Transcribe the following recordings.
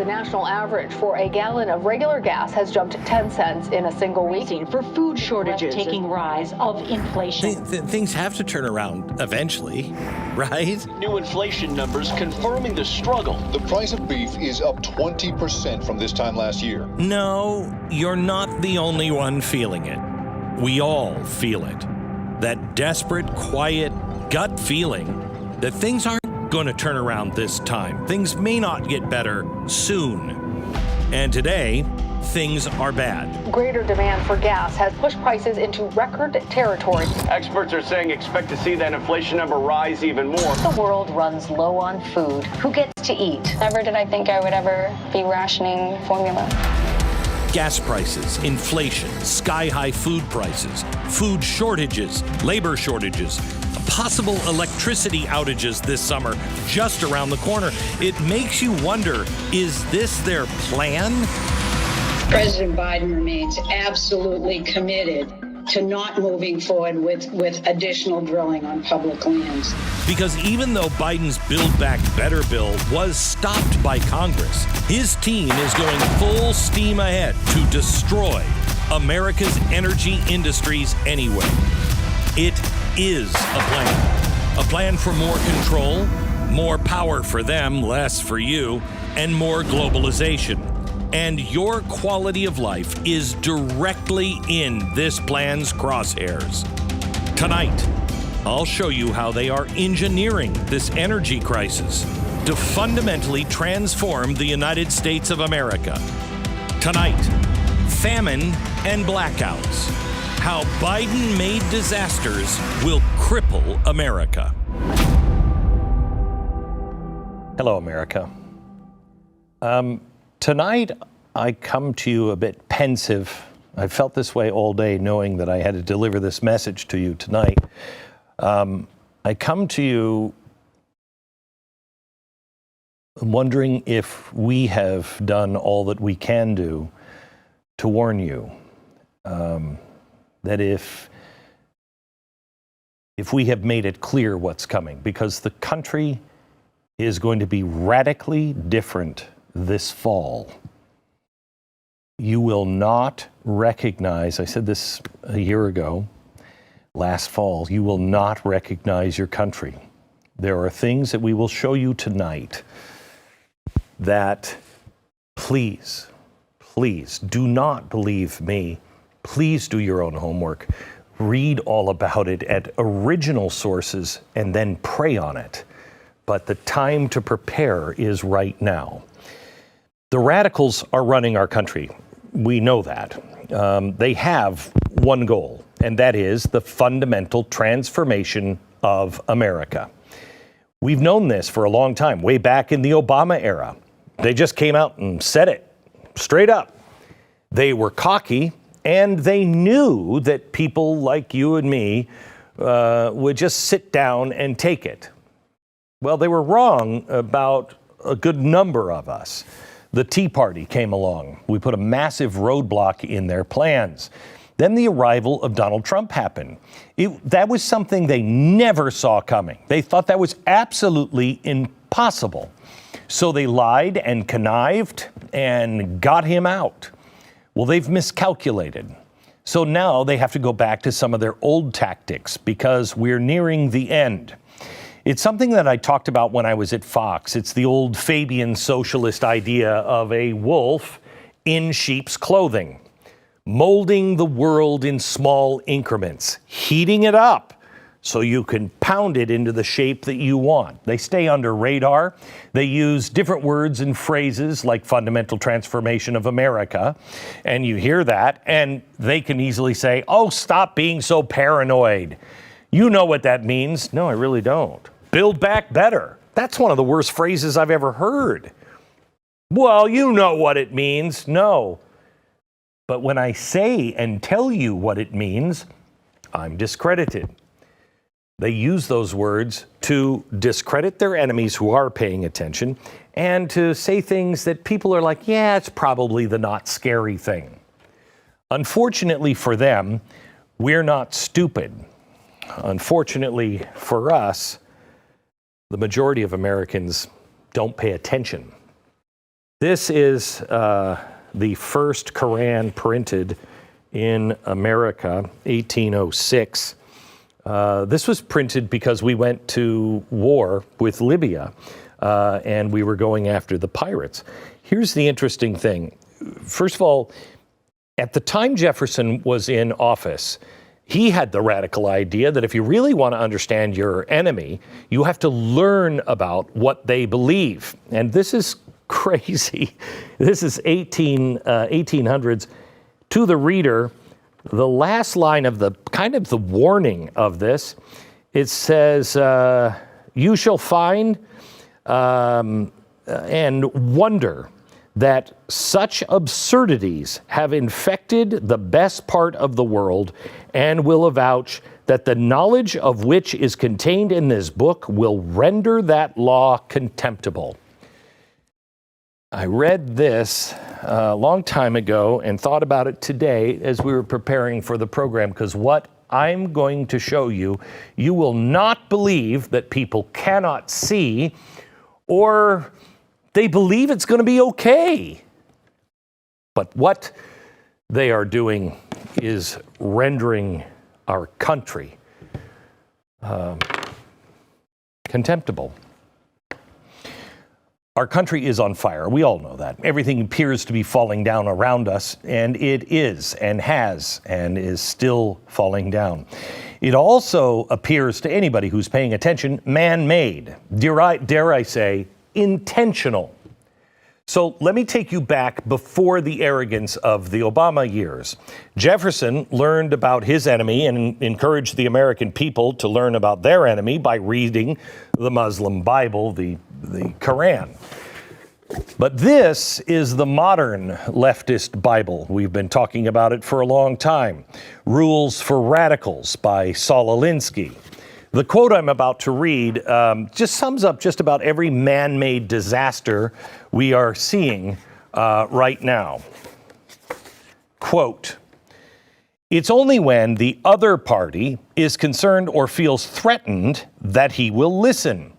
The national average for a gallon of regular gas has jumped 10 cents in a single week. For food shortages, taking rise of inflation. Things have to turn around eventually, right? New inflation numbers confirming the struggle. The price of beef is up 20% from this time last year. No, you're not the only one feeling it. We all feel it. That desperate, quiet gut feeling that things aren't going to turn around this time. Things may not get better soon. And today, things are bad. Greater demand for gas has pushed prices into record territory. Experts are saying expect to see that inflation number rise even more. The world runs low on food. Who gets to eat? Never did I think I would ever be rationing formula. Gas prices, inflation, sky-high food prices, food shortages, labor shortages, possible electricity outages this summer just around the corner. It makes you wonder, is this their plan? President Biden remains absolutely committed to not moving forward with additional drilling on public lands. Because even though Biden's Build Back Better bill was stopped by Congress, his team is going full steam ahead to destroy America's energy industries anyway. It is a plan for more control, more power for them, less for you, and more globalization. And your quality of life is directly in this plan's crosshairs. Tonight, I'll show you how they are engineering this energy crisis to fundamentally transform the United States of America. Tonight, famine and blackouts. How Biden-made disasters will cripple America. Hello, America. Tonight, I come to you a bit pensive. I felt this way all day, knowing that I had to deliver this message to you tonight. I come to you wondering if we have done all that we can do to warn you. That if we have made it clear what's coming, because the country is going to be radically different this fall. You will not recognize, I said this a year ago, last fall, you will not recognize your country. There are things that we will show you tonight that please do not believe me. Please do your own homework. Read all about it at original sources and then pray on it. But the time to prepare is right now. The radicals are running our country. We know that. They have one goal, and that is the fundamental transformation of America. We've known this for a long time, way back in the Obama era. They just came out and said it straight up. They were cocky, and they knew that people like you and me would just sit down and take it. Well, they were wrong about a good number of us. The Tea Party came along. We put a massive roadblock in their plans. Then the arrival of Donald Trump happened. That was something they never saw coming. They thought that was absolutely impossible. So they lied and connived and got him out. Well, they've miscalculated. So now they have to go back to some of their old tactics because we're nearing the end. It's something that I talked about when I was at Fox. It's the old Fabian socialist idea of a wolf in sheep's clothing, molding the world in small increments, heating it up so you can pound it into the shape that you want. They stay under radar. They use different words and phrases like fundamental transformation of America. And you hear that, and they can easily say, oh, stop being so paranoid. You know what that means. No, I really don't. Build back better. That's one of the worst phrases I've ever heard. Well, you know what it means. No. But when I say and tell you what it means, I'm discredited. They use those words to discredit their enemies who are paying attention and to say things that people are like, yeah, it's probably the not scary thing. Unfortunately for them, we're not stupid. Unfortunately for us, the majority of Americans don't pay attention. This is the first Quran printed in America, 1806. This was printed because we went to war with Libya and we were going after the pirates. Here's the interesting thing. First of all, at the time Jefferson was in office, he had the radical idea that if you really want to understand your enemy, you have to learn about what they believe. And this is crazy. This is 1800s. To the reader, the last line of the kind of the warning of this, it says, you shall find and wonder that such absurdities have infected the best part of the world, and will avouch that the knowledge of which is contained in this book will render that law contemptible. I read this a long time ago and thought about it today as we were preparing for the program, because what I'm going to show you, you will not believe that people cannot see, or they believe it's going to be okay. But what they are doing is rendering our country contemptible. Our country is on fire. We all know that. Everything appears to be falling down around us, and it is, and has, and is still falling down. It also appears to anybody who's paying attention man-made, dare I say, intentional. So let me take you back before the arrogance of the Obama years. Jefferson learned about his enemy and encouraged the American people to learn about their enemy by reading the Muslim Bible, the Quran. But this is the modern leftist Bible. We've been talking about it for a long time. Rules for Radicals by Saul Alinsky. The quote I'm about to read just sums up just about every man-made disaster we are seeing right now. Quote, "It's only when the other party is concerned or feels threatened that he will listen.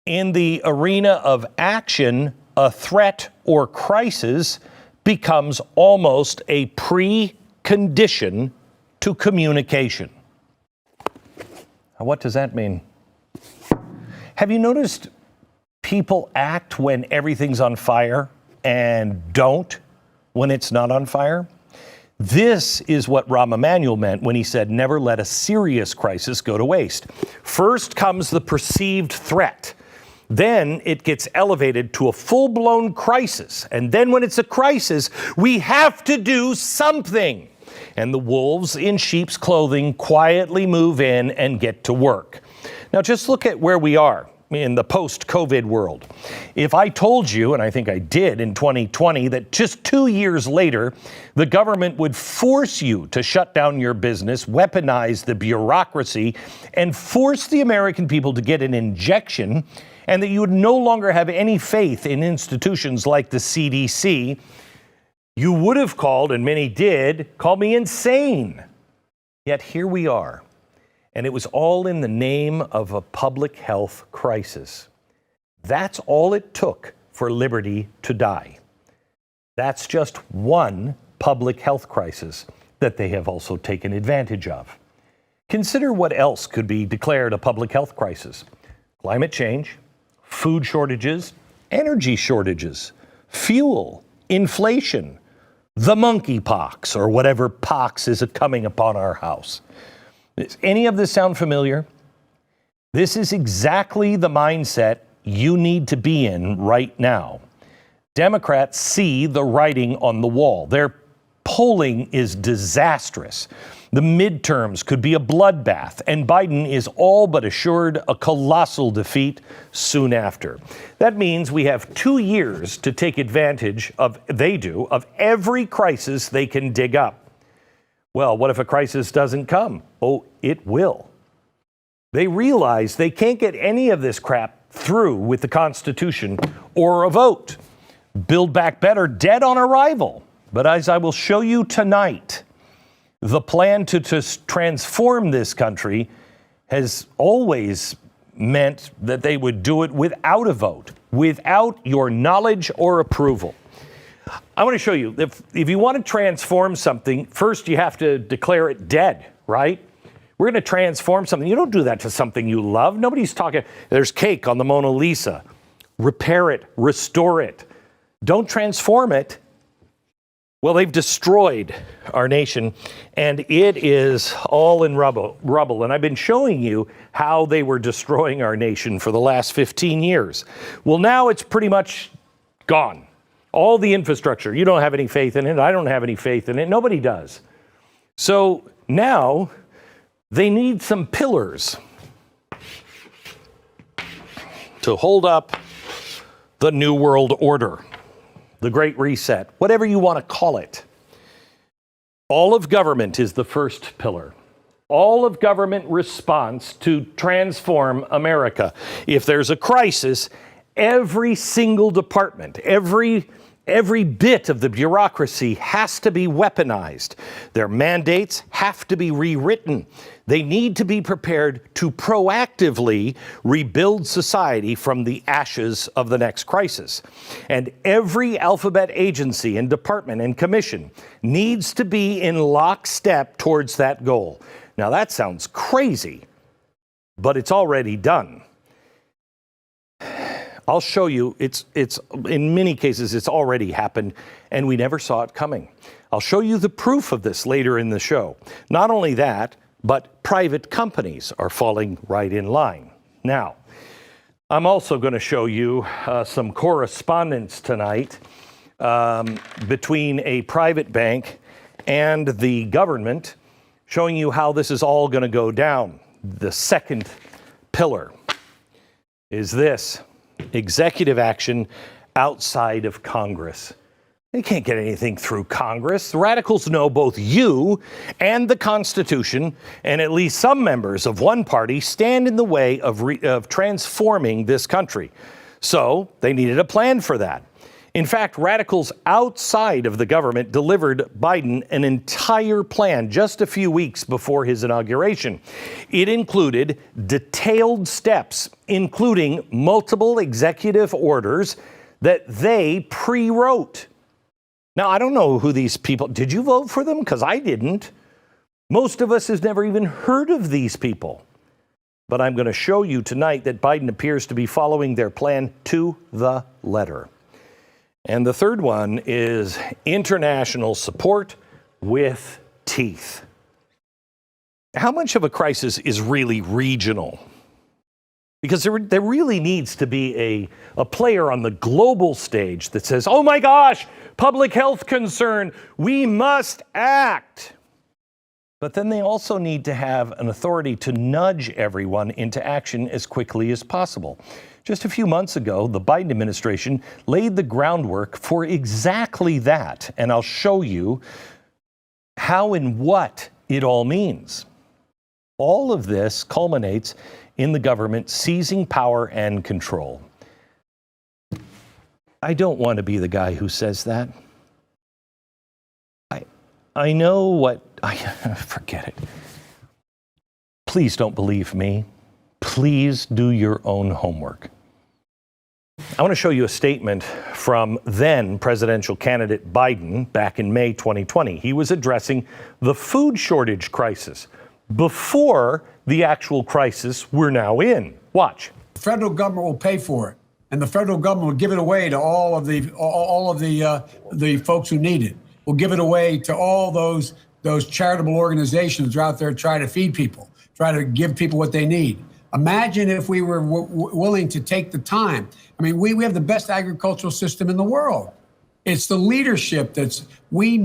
In the arena of action, a threat or crisis becomes almost a precondition to communication." What does that mean? Have you noticed people act when everything's on fire and don't when it's not on fire? This is what Rahm Emanuel meant when he said, never let a serious crisis go to waste. First comes the perceived threat. Then it gets elevated to a full-blown crisis. And then when it's a crisis, we have to do something. And the wolves in sheep's clothing quietly move in and get to work. Now, just look at where we are in the post-COVID world. If I told you, and I think I did in 2020, that just 2 years later, the government would force you to shut down your business, weaponize the bureaucracy, and force the American people to get an injection, and that you would no longer have any faith in institutions like the CDC, you would have called, and many did, call me insane. Yet here we are. And it was all in the name of a public health crisis. That's all it took for liberty to die. That's just one public health crisis that they have also taken advantage of. Consider what else could be declared a public health crisis. Climate change, food shortages, energy shortages, fuel, inflation, the monkeypox, or whatever pox is coming upon our house. Does any of this sound familiar? This is exactly the mindset you need to be in right now. Democrats see the writing on the wall. Their polling is disastrous. The midterms could be a bloodbath, and Biden is all but assured a colossal defeat soon after. That means we have 2 years to take advantage of every crisis they can dig up. Well, what if a crisis doesn't come? Oh, it will. They realize they can't get any of this crap through with the Constitution or a vote. Build Back Better dead on arrival. But as I will show you tonight, the plan to transform this country has always meant that they would do it without a vote, without your knowledge or approval. I want to show you, if you want to transform something, first you have to declare it dead, right? We're going to transform something. You don't do that to something you love. Nobody's talking, there's cake on the Mona Lisa. Repair it, restore it. Don't transform it. Well, they've destroyed our nation, and it is all in rubble. And I've been showing you how they were destroying our nation for the last 15 years. Well, now it's pretty much gone. All the infrastructure, you don't have any faith in it. I don't have any faith in it. Nobody does. So now they need some pillars to hold up the New World Order, the Great Reset, whatever you want to call it. All of government is the first pillar. All of government response to transform America. If there's a crisis, every single department, every bit of the bureaucracy has to be weaponized. Their mandates have to be rewritten. They need to be prepared to proactively rebuild society from the ashes of the next crisis. And every alphabet agency and department and commission needs to be in lockstep towards that goal. Now that sounds crazy, but it's already done. I'll show you, it's in many cases, it's already happened, and we never saw it coming. I'll show you the proof of this later in the show. Not only that, but private companies are falling right in line. Now, I'm also going to show you some correspondence tonight between a private bank and the government, showing you how this is all going to go down. The second pillar is this: executive action outside of Congress. They can't get anything through Congress. The radicals know both you and the Constitution, and at least some members of one party stand in the way of transforming this country. So they needed a plan for that. In fact, radicals outside of the government delivered Biden an entire plan just a few weeks before his inauguration. It included detailed steps, including multiple executive orders that they pre-wrote. Now, I don't know who these people, did you vote for them? Because I didn't. Most of us has never even heard of these people. But I'm going to show you tonight that Biden appears to be following their plan to the letter. And the third one is international support with teeth. How much of a crisis is really regional? Because there really needs to be a player on the global stage that says, oh my gosh, public health concern, we must act. But then they also need to have an authority to nudge everyone into action as quickly as possible. Just a few months ago, the Biden administration laid the groundwork for exactly that. And I'll show you how and what it all means. All of this culminates in the government seizing power and control. I don't want to be the guy who says that. I know what, forget it. Please don't believe me. Please do your own homework. I want to show you a statement from then presidential candidate Biden back in May 2020. He was addressing the food shortage crisis before the actual crisis we're now in. Watch. The federal government will pay for it, and the federal government will give it away to all of the folks who need it. We'll give it away to all those charitable organizations that are out there trying to feed people, try to give people what they need. Imagine if we were willing to take the time. I mean, we have the best agricultural system in the world. It's the leadership that's we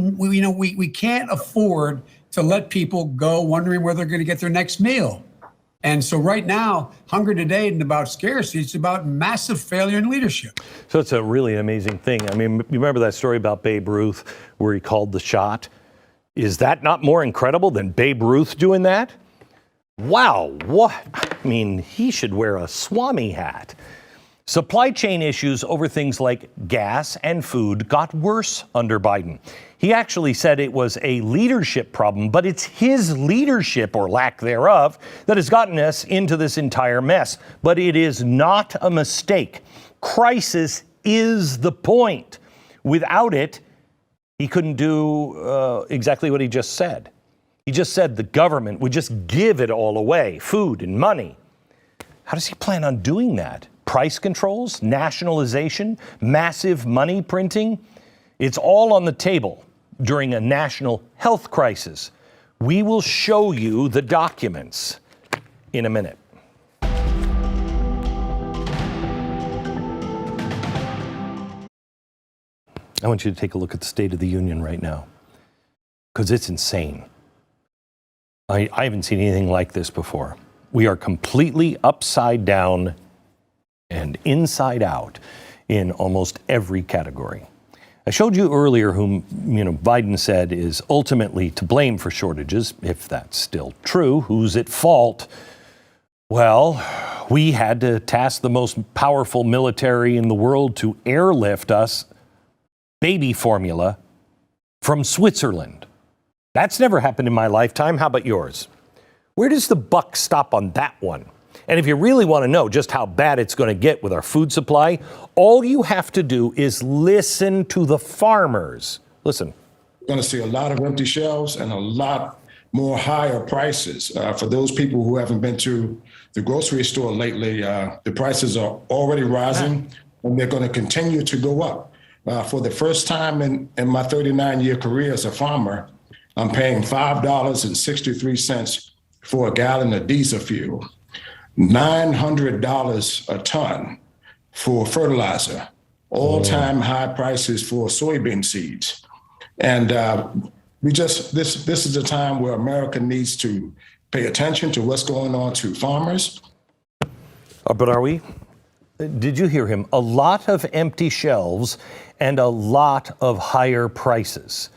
can't afford to let people go wondering where they're going to get their next meal. And so right now, hunger today isn't about scarcity, it's about massive failure in leadership. So it's a really amazing thing. I mean, you remember that story about Babe Ruth where he called the shot? Is that not more incredible than Babe Ruth doing that? Wow, what? I mean, he should wear a Swami hat. Supply chain issues over things like gas and food got worse under Biden. He actually said it was a leadership problem, but it's his leadership or lack thereof that has gotten us into this entire mess. But it is not a mistake. crisis is the point. Without it, he couldn't do exactly what he just said. He just said the government would just give it all away, food and money. How does he plan on doing that? Price controls, nationalization, massive money printing? It's all on the table during a national health crisis. We will show you the documents in a minute. I want you to take a look at the State of the Union right now, because it's insane. I haven't seen anything like this before. We are completely upside down and inside out in almost every category. I showed you earlier whom Biden said is ultimately to blame for shortages. If that's still true, who's at fault? Well, we had to task the most powerful military in the world to airlift us baby formula from Switzerland. That's never happened in my lifetime. How about yours? Where does the buck stop on that one? And if you really want to know just how bad it's going to get with our food supply, all you have to do is listen to the farmers. Listen. We're going to see a lot of empty shelves and a lot more higher prices. For those people who haven't been to the grocery store lately, the prices are already rising and they're going to continue to go up. For the first time in my 39-year career as a farmer, I'm paying $5.63 for a gallon of diesel fuel, $900 a ton for fertilizer, all-time high prices for soybean seeds. And this is a time where America needs to pay attention to what's going on to farmers. But are we? Did you hear him? A lot of empty shelves and a lot of higher prices.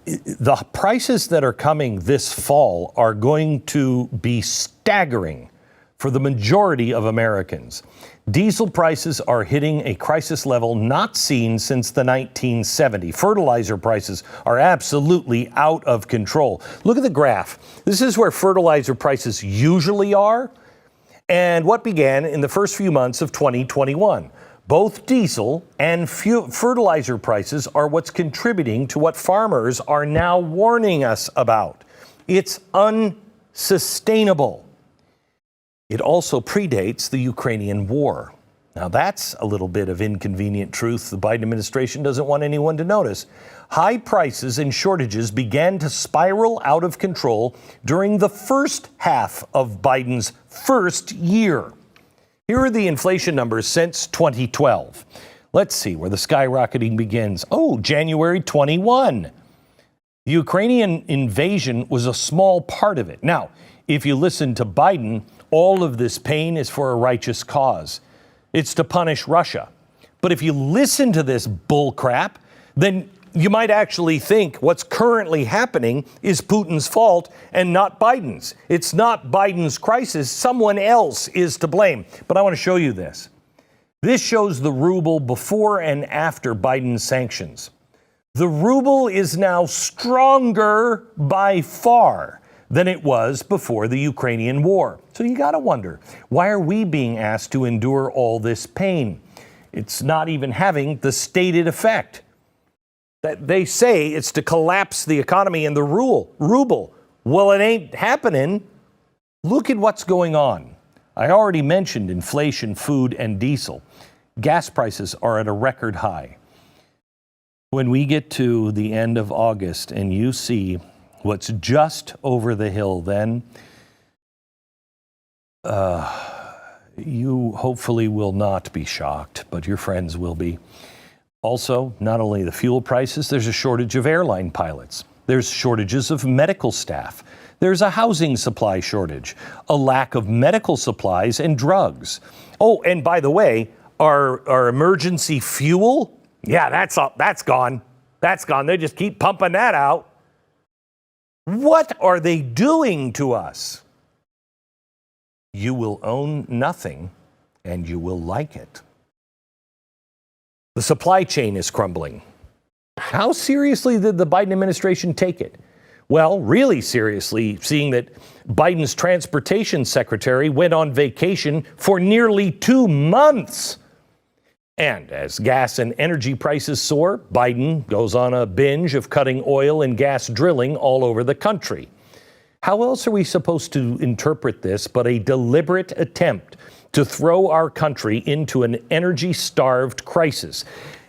The prices that are coming this fall are going to be staggering for the majority of Americans. Diesel prices are hitting a crisis level not seen since the 1970s. Fertilizer prices are absolutely out of control. Look at the graph. This is where fertilizer prices usually are and what began in the first few months of 2021. Both diesel and fertilizer prices are what's contributing to what farmers are now warning us about. It's unsustainable. It also predates the Ukrainian war. Now that's a little bit of inconvenient truth the Biden administration doesn't want anyone to notice. High prices and shortages began to spiral out of control during the first half of Biden's first year. Here are the inflation numbers since 2012. Let's see where the skyrocketing begins. Oh, January 21. The Ukrainian invasion was a small part of it. Now, if you listen to Biden, all of this pain is for a righteous cause. It's to punish Russia. But if you listen to this bull crap, then you might actually think what's currently happening is Putin's fault and not Biden's. It's not Biden's crisis. Someone else is to blame. But I want to show you this. This shows the ruble before and after Biden's sanctions. The ruble is now stronger by far than it was before the Ukrainian war. So you got to wonder, why are we being asked to endure all this pain? It's not even having the stated effect. That they say it's to collapse the economy and the ruble. Well, it ain't happening. Look at what's going on. I already mentioned inflation, food, and diesel. Gas prices are at a record high. When we get to the end of August and you see what's just over the hill, then you hopefully will not be shocked, but your friends will be. Also, not only the fuel prices, there's a shortage of airline pilots. There's shortages of medical staff. There's a housing supply shortage, a lack of medical supplies and drugs. Oh, and by the way, our emergency fuel, yeah, that's gone. That's gone. They just keep pumping that out. What are they doing to us? You will own nothing, and you will like it. The supply chain is crumbling. How seriously did the Biden administration take it? Well, really seriously, seeing that Biden's transportation secretary went on vacation for nearly 2 months. And as gas and energy prices soar, Biden goes on a binge of cutting oil and gas drilling all over the country. How else are we supposed to interpret this but a deliberate attempt to throw our country into an energy-starved crisis?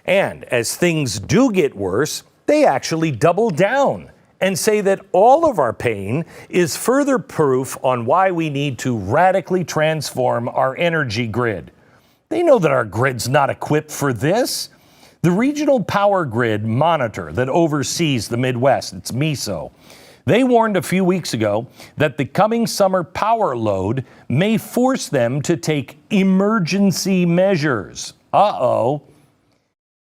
And as things do get worse, they actually double down and say that all of our pain is further proof on why we need to radically transform our energy grid. They know that our grid's not equipped for this. The Regional Power Grid Monitor that oversees the Midwest, it's MISO, they warned a few weeks ago that the coming summer power load may force them to take emergency measures.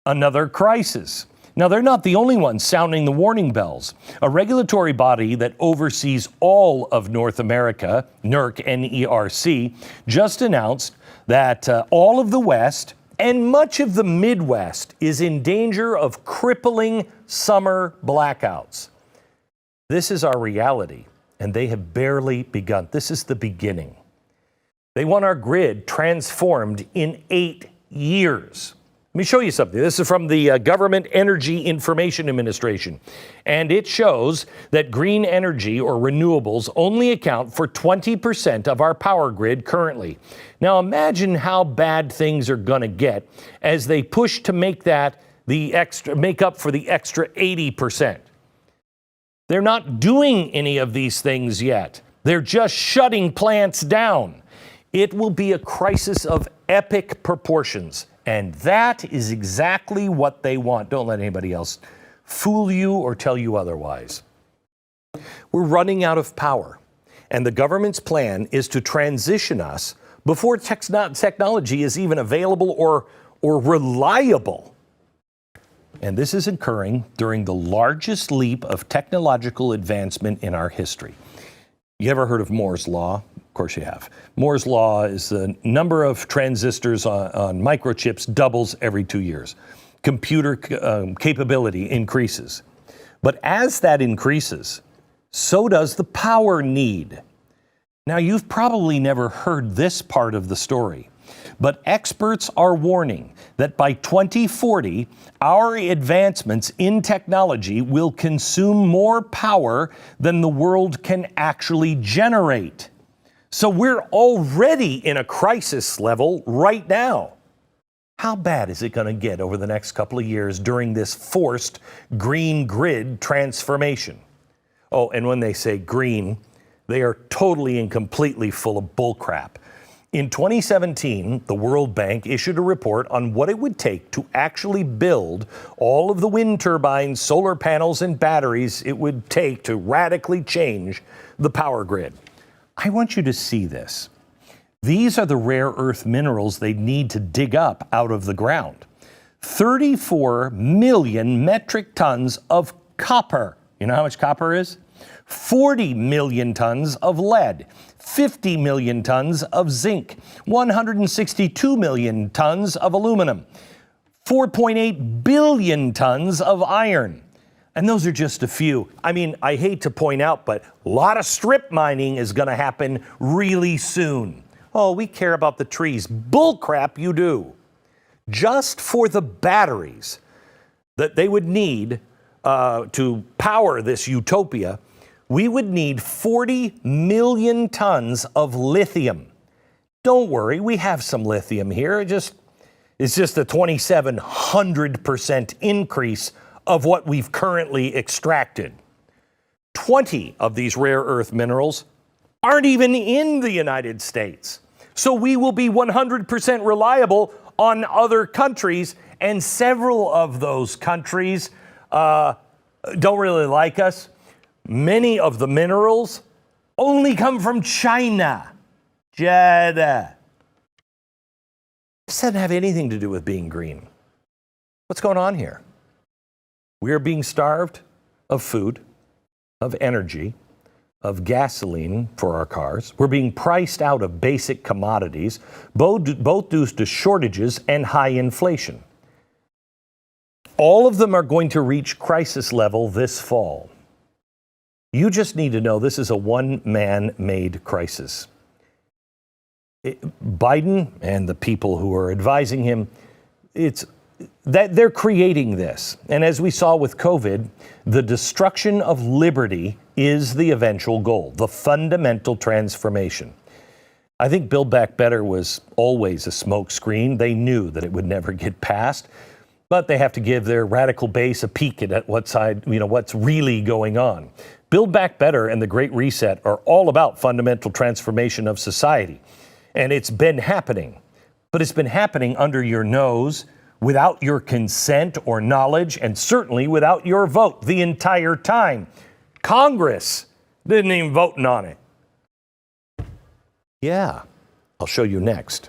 Another crisis. Now, they're not the only ones sounding the warning bells. A regulatory body that oversees all of North America, NERC, N-E-R-C, just announced that all of the West and much of the Midwest is in danger of crippling summer blackouts. This is our reality, and they have barely begun. This is the beginning. They want our grid transformed in 8 years. Let me show you something. This is from the Government Energy Information Administration, and it shows that green energy or renewables only account for 20% of our power grid currently. Now imagine how bad things are going to get as they push to make up for the extra 80%. They're not doing any of these things yet. They're just shutting plants down. It will be a crisis of epic proportions. And that is exactly what they want. Don't let anybody else fool you or tell you otherwise. We're running out of power, and the government's plan is to transition us before technology is even available or reliable. And this is occurring during the largest leap of technological advancement in our history. You ever heard of Moore's Law? Of course you have. Moore's Law is the number of transistors on microchips doubles every 2 years. Computer capability increases. But as that increases, so does the power need. Now, you've probably never heard this part of the story, but experts are warning that by 2040, our advancements in technology will consume more power than the world can actually generate. So we're already in a crisis level right now. How bad is it going to get over the next couple of years during this forced green grid transformation? Oh, and when they say green, they are totally and completely full of bullcrap. In 2017, the World Bank issued a report on what it would take to actually build all of the wind turbines, solar panels, and batteries it would take to radically change the power grid. I want you to see this. These are the rare earth minerals they need to dig up out of the ground. 34 million metric tons of copper. You know how much copper is? 40 million tons of lead, 50 million tons of zinc, 162 million tons of aluminum, 4.8 billion tons of iron. And those are just a few. I mean, I hate to point out, but a lot of strip mining is going to happen really soon. Oh, we care about the trees. Bullcrap you do. Just for the batteries that they would need to power this utopia, we would need 40 million tons of lithium. Don't worry, we have some lithium here. It's just a 2,700% increase of what we've currently extracted. 20 of these rare earth minerals aren't even in the United States. So we will be 100% reliable on other countries, and several of those countries don't really like us. Many of the minerals only come from China. This doesn't have anything to do with being green. What's going on here? We are being starved of food, of energy, of gasoline for our cars. We're being priced out of basic commodities, both due to shortages and high inflation. All of them are going to reach crisis level this fall. You just need to know this is a one-man-made crisis. Biden and the people who are advising him, it's that they're creating this. And as we saw with COVID, the destruction of liberty is the eventual goal, the fundamental transformation. I think Build Back Better was always a smokescreen. They knew that it would never get passed, but they have to give their radical base a peek at what side, what's really going on. Build Back Better and the Great Reset are all about fundamental transformation of society. And it's been happening, but it's been happening under your nose, without your consent or knowledge, and certainly without your vote the entire time. Congress didn't even vote on it. Yeah, I'll show you next.